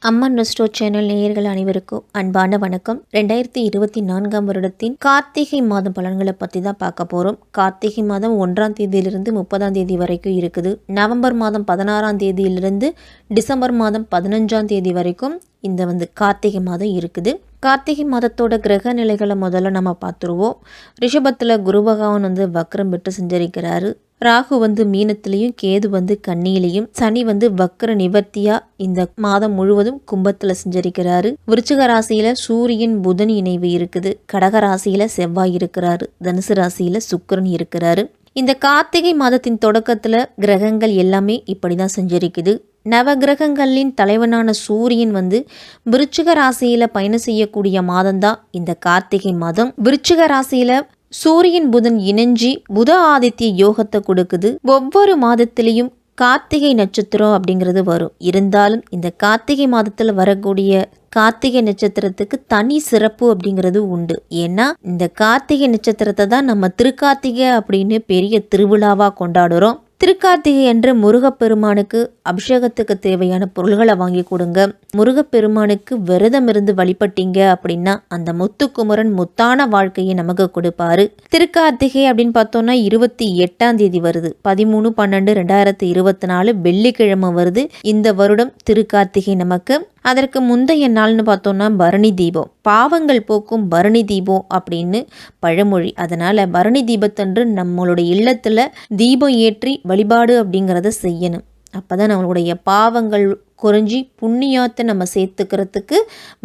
அம்மன் நெஸ்டோ channel நேயர்கள் அனைவருக்கும் அன்பான வணக்கம். 2024 வருடத்தின் கார்த்திகை மாதம் பலன்களை பற்றி தான் பார்க்க போகிறோம். கார்த்திகை மாதம் 1ஆம் தேதியிலிருந்து 30ஆம் தேதி வரைக்கும் இருக்குது. நவம்பர் மாதம் 16ஆம் தேதியிலிருந்து டிசம்பர் மாதம் 15ஆம் தேதி வரைக்கும் இந்த கார்த்திகை மாதம் இருக்குது. கார்த்திகை மாதத்தோட கிரக நிலைகளை முதல்ல நம்ம பார்த்துருவோம். ரிஷபத்தில் குரு பகவான் வக்ரம் பெற்று செஞ்சிருக்கிறாரு. ராகு மீனத்திலையும், கேது கன்னியிலையும், சனி வக்ர நிவர்த்தியா இந்த மாதம் முழுவதும் கும்பத்துல செஞ்சிருக்கிறாரு. விருச்சிக ராசியில சூரியன் புதன் இணைவு இருக்குது. கடக ராசியில செவ்வாய் இருக்கிறாரு. தனுசு ராசியில சுக்கிரன் இருக்கிறாரு. இந்த கார்த்திகை மாதத்தின் தொடக்கத்துல கிரகங்கள் எல்லாமே இப்படிதான் செஞ்சிருக்குது. நவ கிரகங்களின் தலைவனான சூரியன் விருச்சிக ராசியில பயணம் செய்யக்கூடிய மாதம்தான் இந்த கார்த்திகை மாதம். விருச்சிக ராசியில சூரியன் புதன் இணைஞ்சி புத ஆதித்ய யோகத்தை கொடுக்குது. ஒவ்வொரு மாதத்திலையும் கார்த்திகை நட்சத்திரம் அப்படிங்கிறது வரும். இருந்தாலும் இந்த கார்த்திகை மாதத்துல வரக்கூடிய கார்த்திகை நட்சத்திரத்துக்கு தனி சிறப்பு அப்படிங்கிறது உண்டு. ஏன்னா இந்த கார்த்திகை நட்சத்திரத்தை தான் நம்ம திருக்கார்த்திகை அப்படின்னு பெரிய திருவிழாவா கொண்டாடுறோம். திருக்கார்த்திகை என்ற முருகப்பெருமானுக்கு அபிஷேகத்துக்கு தேவையான பொருள்களை வாங்கி கொடுங்க. முருகப்பெருமானுக்கு விரதம் இருந்து வழிபட்டீங்க அப்படின்னா அந்த முத்துக்குமரன் முத்தான வாழ்க்கையை நமக்கு கொடுப்பாரு. திருக்கார்த்திகை அப்படின்னு பார்த்தோம்னா 28ஆம் தேதி வருது. 13/12/2024 வெள்ளிக்கிழமை வருது. இந்த வருடம் திருக்கார்த்திகை நமக்கு. அதற்கு முந்தைய நாள்னு பார்த்தோம்னா பரணி தீபம், பாவங்கள் போக்கும் பரணி தீபம் அப்படின்னு பழமொழி. அதனால பரணி தீபத்தன்று நம்மளுடைய இல்லத்துல தீபம் ஏற்றி வழிபாடு அப்படிங்கிறத செய்யணும். அப்பதான் நம்மளுடைய பாவங்கள் குறைஞ்சி புண்ணியத்தை நம்ம சேர்த்துக்கிறதுக்கு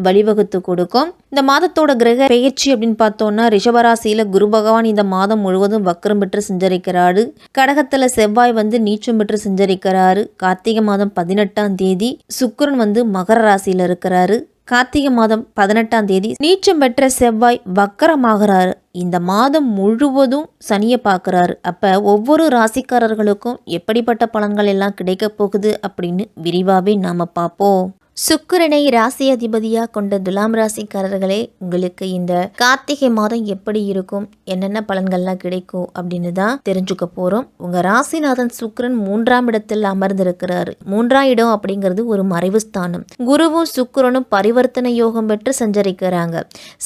வழிவகுத்து கொடுக்கும். இந்த மாதத்தோட கிரக பெயர்ச்சி அப்படின்னு பார்த்தோம்னா ரிஷபராசியில குரு பகவான் இந்த மாதம் முழுவதும் வக்ரம் பெற்று செஞ்சரிக்கிறாரு. கடகத்துல செவ்வாய் நீச்சம் பெற்று செஞ்சரிக்கிறாரு. கார்த்திகை மாதம் 18ஆம் தேதி சுக்கிரன் மகர ராசியில இருக்கிறாரு. கார்த்திகை மாதம் 18ஆம் தேதி நீச்சம் பெற்ற செவ்வாய் வக்கரமாகிறாரு. இந்த மாதம் முழுவதும் சனியை பார்க்குறாரு. அப்போ ஒவ்வொரு ராசிக்காரர்களுக்கும் எப்படிப்பட்ட பலன்கள் எல்லாம் கிடைக்க போகுது அப்படின்னு விரிவாகவே நாம் பார்ப்போம். சுக்கிரனை ராசி அதிபதியாக கொண்ட துலாம் ராசிக்காரர்களே, உங்களுக்கு இந்த கார்த்திகை மாதம் எப்படி இருக்கும், என்னென்ன பலன்கள்லாம் கிடைக்கும் அப்படின்னு தான் தெரிஞ்சுக்க போகிறோம். உங்கள் ராசிநாதன் சுக்கிரன் 3ஆம் இடத்தில் அமர்ந்திருக்கிறாரு. 3ஆம் இடம் அப்படிங்கிறது ஒரு மறைவு ஸ்தானம். குருவும் சுக்கிரனும் பரிவர்த்தனை யோகம் பெற்று சஞ்சரிக்கிறாங்க.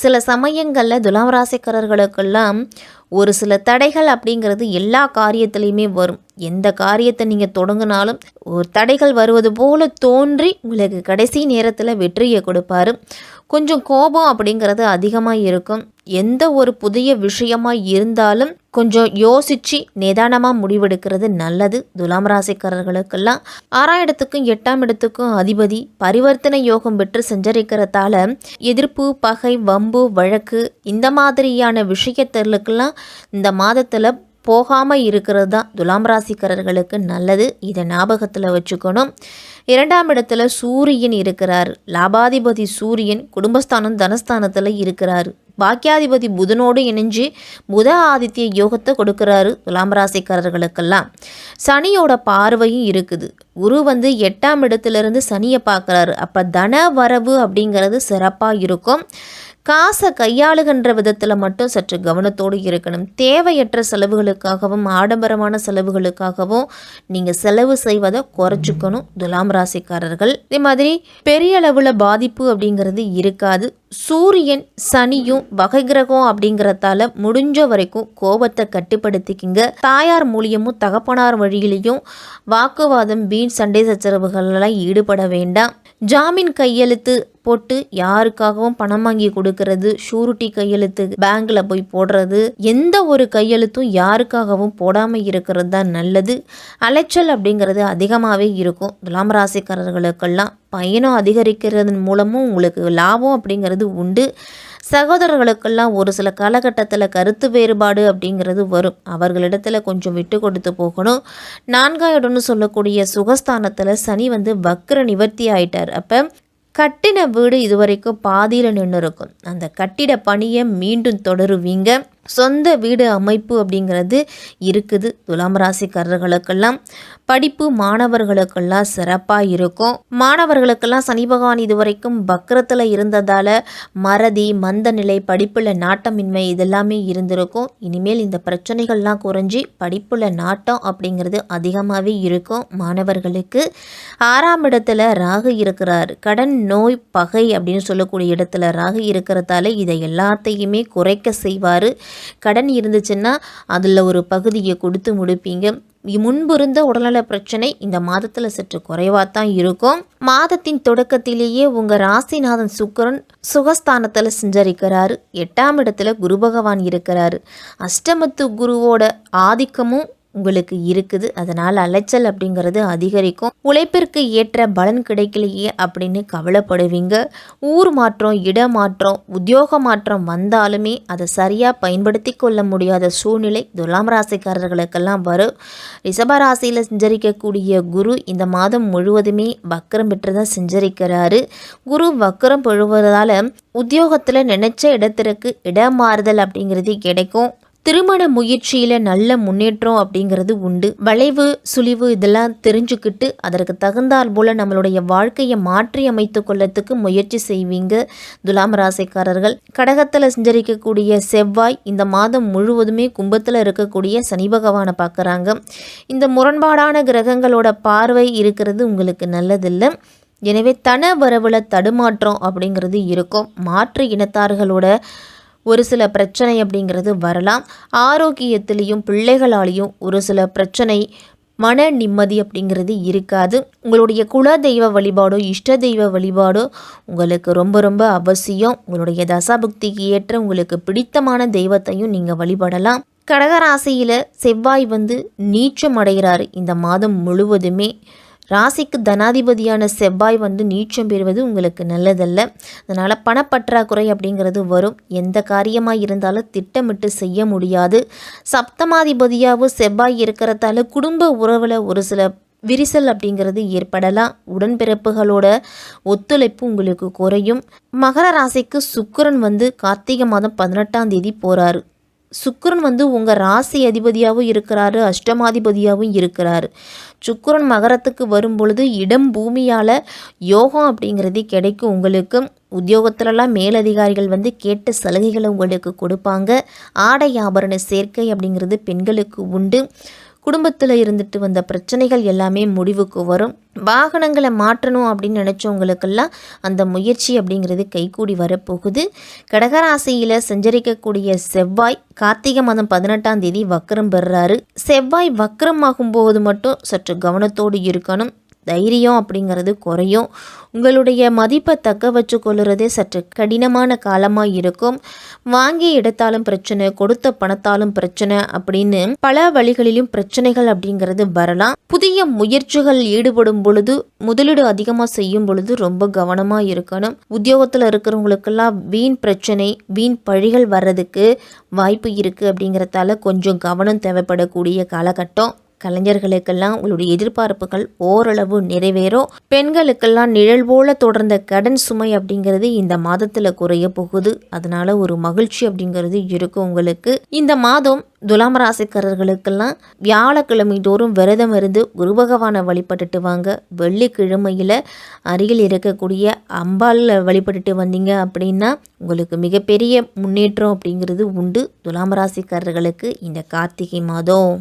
சில சமயங்களில் துலாம் ராசிக்காரர்களுக்கெல்லாம் ஒரு சில தடைகள் அப்படிங்கிறது எல்லா காரியத்திலையுமே வரும். எந்த காரியத்தை நீங்கள் தொடங்கினாலும் ஒரு தடைகள் வருவது போல தோன்றி உங்களுக்கு கடைசி நேரத்தில் வெற்றியை கொடுப்பாரு. கொஞ்சம் கோபம் அப்படிங்கிறது அதிகமாக இருக்கும். எந்த ஒரு புதிய விஷயமா இருந்தாலும் கொஞ்சம் யோசிச்சு நிதானமாக முடிவெடுக்கிறது நல்லது. துலாம் ராசிக்காரர்களுக்கெல்லாம் 6ஆம் இடத்துக்கும் 8ஆம் இடத்துக்கும் அதிபதி பரிவர்த்தனை யோகம் பெற்று சஞ்சரிக்கிறதால எதிர்ப்பு, பகை, வம்பு, வழக்கு இந்த மாதிரியான விஷயத்திற்கெல்லாம் இந்த மாதத்தில் போகாமல் இருக்கிறது தான் துலாம் ராசிக்காரர்களுக்கு நல்லது. இதை ஞாபகத்தில் வச்சுக்கணும். 2ஆம் இடத்துல சூரியன் இருக்கிறார். லாபாதிபதி சூரியன் குடும்பஸ்தானம் தனஸ்தானத்தில் இருக்கிறாரு. பாக்கியாதிபதி புதனோடு இணைஞ்சு புத ஆதித்ய யோகத்தை கொடுக்குறாரு துலாம் ராசிக்காரர்களுக்கெல்லாம். சனியோட பார்வையும் இருக்குது. குரு 8ஆம் இடத்துலேருந்து சனியை பார்க்குறாரு. அப்போ தன வரவு அப்படிங்கிறது சிறப்பாக இருக்கும். காசை கையாளுகின்ற விதத்தில் மட்டும் சற்று கவனத்தோடு இருக்கணும். தேவையற்ற செலவுகளுக்காகவும் ஆடம்பரமான செலவுகளுக்காகவும் நீங்கள் செலவு செய்வதை குறைச்சிக்கணும் துலாம் ராசிக்காரர்கள். இதே மாதிரி பெரிய அளவில் பாதிப்பு அப்படிங்கிறது இருக்காது. சூரியன் சனியும் வகை கிரகம் அப்படிங்கிறதால முடிஞ்ச வரைக்கும் கோபத்தை கட்டுப்படுத்திக்கிங்க. தாயார் மூலியமும் தகப்பனார் வழியிலையும் வாக்குவாதம், வீண் சண்டை சச்சரவுகளெல்லாம் ஈடுபட வேண்டாம். ஜாமீன் கையெழுத்து போட்டு யாருக்காகவும் பணம் வாங்கி கொடுக்கறது, ஷூரிட்டி கையெழுத்து பேங்க்ல போய் போடுறது, எந்த ஒரு கையெழுத்தும் யாருக்காகவும் போடாமல் இருக்கிறது தான் நல்லது. அலைச்சல் அப்படிங்கிறது அதிகமாகவே இருக்கும். துலாம் ராசிக்காரர்களுக்கெல்லாம் பயணம் அதிகரிக்கிறதன் மூலமும் உங்களுக்கு லாபம் அப்படிங்கிறது உண்டு. சகோதரர்களுக்கெல்லாம் ஒரு சில காலகட்டத்தில் கருத்து வேறுபாடு அப்படிங்கிறது வரும். அவர்களிடத்துல கொஞ்சம் விட்டு கொடுத்து போகணும். 4ஆம் இடம்னு சொல்லக்கூடிய சுகஸ்தானத்தில் சனி வக்ர நிவர்த்தி ஆயிட்டார். அப்போ கட்டின வீடு இதுவரைக்கும் பாதியில் நின்று இருக்கும். அந்த கட்டிட பணியை மீண்டும் தொடருவீங்க. சொந்த வீடு அமைப்பு அப்படிங்கிறது இருக்குது. துலாம் ராசிக்காரர்களுக்கெல்லாம் படிப்பு மாணவர்களுக்கெல்லாம் சிறப்பாக இருக்கும். மாணவர்களுக்கெல்லாம் சனி பகவான் இதுவரைக்கும் வக்கரத்தில் இருந்ததால் மறதி, மந்த நிலை, படிப்பில் நாட்டமின்மை இதெல்லாமே இருந்திருக்கும். இனிமேல் இந்த பிரச்சனைகள்லாம் குறைஞ்சி படிப்பில் நாட்டம் அப்படிங்கிறது அதிகமாகவே இருக்கும். மாணவர்களுக்கு 6ஆம் இடத்துல ராகு இருக்கிறார். கடன், நோய், பகை அப்படின்னு சொல்லக்கூடிய இடத்துல ராகு இருக்கிறதால இதை எல்லாத்தையுமே குறைக்க செய்வார். கடன் இருந்துச்சுன்னா அதில் ஒரு பகுதியை கொடுத்து முடிப்பீங்க. முன்பு இருந்த உடல்நல பிரச்சனை இந்த மாதத்தில் சற்று குறைவாக தான் இருக்கும். மாதத்தின் தொடக்கத்திலேயே உங்கள் ராசிநாதன் சுக்கிரன் சுகஸ்தானத்தில் சஞ்சரிக்கிறாரு. 8ஆம் இடத்துல குரு பகவான் இருக்கிறாரு. அஷ்டமத்து குருவோட ஆதிக்கமும் உங்களுக்கு இருக்குது. அதனால் அலைச்சல் அப்படிங்கிறது அதிகரிக்கும். உழைப்பிற்கு ஏற்ற பலன் கிடைக்கலையே அப்படின்னு கவலைப்படுவீங்க. ஊர் மாற்றம், இடமாற்றம், உத்தியோக மாற்றம் வந்தாலுமே அதை சரியாக பயன்படுத்தி கொள்ள முடியாத சூழ்நிலை துலாம் ராசிக்காரர்களுக்கெல்லாம் வரும். ரிஷப ராசியில் சஞ்சரிக்கக்கூடிய குரு இந்த மாதம் முழுவதுமே வக்கரம் பெற்று தான் சஞ்சரிக்கிறாரு. குரு வக்கரம் பெறுவதால் உத்தியோகத்தில் நினைச்ச இடத்திற்கு இடமாறுதல் அப்படிங்கிறது கிடைக்கும். திருமண முயற்சியில் நல்ல முன்னேற்றம் அப்படிங்கிறது உண்டு. வளைவு, சுழிவு இதெல்லாம் தெரிஞ்சுக்கிட்டு அதற்கு தகுந்தால் போல் நம்மளுடைய வாழ்க்கையை மாற்றி அமைத்து கொள்ளத்துக்கு முயற்சி செய்வீங்க துலாம் ராசிக்காரர்கள். கடகத்தில் சஞ்சரிக்கக்கூடிய செவ்வாய் இந்த மாதம் முழுவதுமே கும்பத்தில் இருக்கக்கூடிய சனி பகவானை பார்க்குறாங்க. இந்த முரண்பாடான கிரகங்களோட பார்வை இருக்கிறது உங்களுக்கு நல்லதில்லை. எனவே தன வரவுல தடுமாற்றம் அப்படிங்கிறது இருக்கும். மாற்று இனத்தார்களோட ஒரு சில பிரச்சனை அப்படிங்கிறது வரலாம். ஆரோக்கியத்திலையும் பிள்ளைகளாலையும் ஒரு சில பிரச்சனை, மன நிம்மதி அப்படிங்கிறது இருக்காது. உங்களுடைய குல தெய்வ வழிபாடோ இஷ்ட தெய்வ வழிபாடோ உங்களுக்கு ரொம்ப ரொம்ப அவசியம். உங்களுடைய தசாபுக்திக்கு ஏற்ற உங்களுக்கு பிடித்தமான தெய்வத்தையும் நீங்கள் வழிபடலாம். கடகராசியில் செவ்வாய் நீச்சம் அடைகிறாரு இந்த மாதம் முழுவதுமே. ராசிக்கு தனாதிபதியான செவ்வாய் நீச்சம் பெறுவது உங்களுக்கு நல்லதல்ல. அதனால் பணப்பற்றாக்குறை அப்படிங்கிறது வரும். எந்த காரியமாக இருந்தாலும் திட்டமிட்டு செய்ய முடியாது. சப்தமாதிபதியாகவும் செவ்வாய் இருக்கிறதால குடும்ப உறவில் ஒரு சில விரிசல் அப்படிங்கிறது ஏற்படலாம். உடன்பிறப்புகளோட ஒத்துழைப்பு உங்களுக்கு குறையும். மகர ராசிக்கு சுக்கிரன் கார்த்திகை மாதம் 18ஆம் தேதி போகிறாரு. சுக்கிரன் உங்கள் ராசி அதிபதியாகவும் இருக்கிறாரு, அஷ்டமாதிபதியாகவும் இருக்கிறாரு. சுக்கிரன் மகரத்துக்கு வரும் பொழுது இடம் பூமியால் யோகம் அப்படிங்கிறது கிடைக்கும். உங்களுக்கு உத்தியோகத்திலலாம் மேலதிகாரிகள் கேட்ட சலுகைகளை உங்களுக்கு கொடுப்பாங்க. ஆடை ஆபரண சேர்க்கை அப்படிங்கிறது பெண்களுக்கு உண்டு. குடும்பத்தில் இருந்துட்டு வந்த பிரச்சனைகள் எல்லாமே முடிவுக்கு வரும். வாகனங்களை மாற்றணும் அப்படின்னு நினச்சவங்களுக்கெல்லாம் அந்த முயற்சி அப்படிங்கிறது கைகூடி வரப்போகுது. கடகராசியில் சஞ்சரிக்கக்கூடிய செவ்வாய் கார்த்திகை மாதம் 18ஆம் தேதி வக்கரம் பெறுறாரு. செவ்வாய் வக்கரம் ஆகும்போது மட்டும் சற்று கவனத்தோடு இருக்கணும். தைரியம் அப்படிங்கிறது குறையும். உங்களுடைய மதிப்பை தக்க வச்சு கொள்ளுறதே சற்று கடினமான காலமாக இருக்கும். வாங்கி எடுத்தாலும் பிரச்சனை, கொடுத்த பணத்தாலும் பிரச்சனை அப்படின்னு பல வழிகளிலும் பிரச்சனைகள் அப்படிங்கிறது வரலாம். புதிய முயற்சிகள் ஈடுபடும் பொழுது, முதலீடு அதிகமாக செய்யும் பொழுது ரொம்ப கவனமாக இருக்கணும். உத்தியோகத்தில் இருக்கிறவங்களுக்கெல்லாம் வீண் பிரச்சனை, வீண் பழிகள் வர்றதுக்கு வாய்ப்பு இருக்குது. அப்படிங்கிறதால கொஞ்சம் கவனம் தேவைப்படக்கூடிய காலகட்டம். கலைஞர்களுக்கெல்லாம் உங்களுடைய எதிர்பார்ப்புகள் ஓரளவு நிறைவேறும். பெண்களுக்கெல்லாம் நிழல் போல தொடர்ந்த கடன் சுமை அப்படிங்கிறது இந்த மாதத்தில் குறைய போகுது. அதனால ஒரு மகிழ்ச்சி அப்படிங்கிறது இருக்கும் உங்களுக்கு. இந்த மாதம் துலாம் ராசிக்காரர்களுக்கெல்லாம் வியாழக்கிழமை தோறும் விரதம் இருந்து குரு பகவானை வழிபட்டுட்டு வாங்க. வெள்ளிக்கிழமையில் அருகில் இருக்கக்கூடிய அம்பாள் வழிபட்டுட்டு வந்தீங்க அப்படின்னா உங்களுக்கு மிகப்பெரிய முன்னேற்றம் அப்படிங்கிறது உண்டு துலாம் ராசிக்காரர்களுக்கு இந்த கார்த்திகை மாதம்.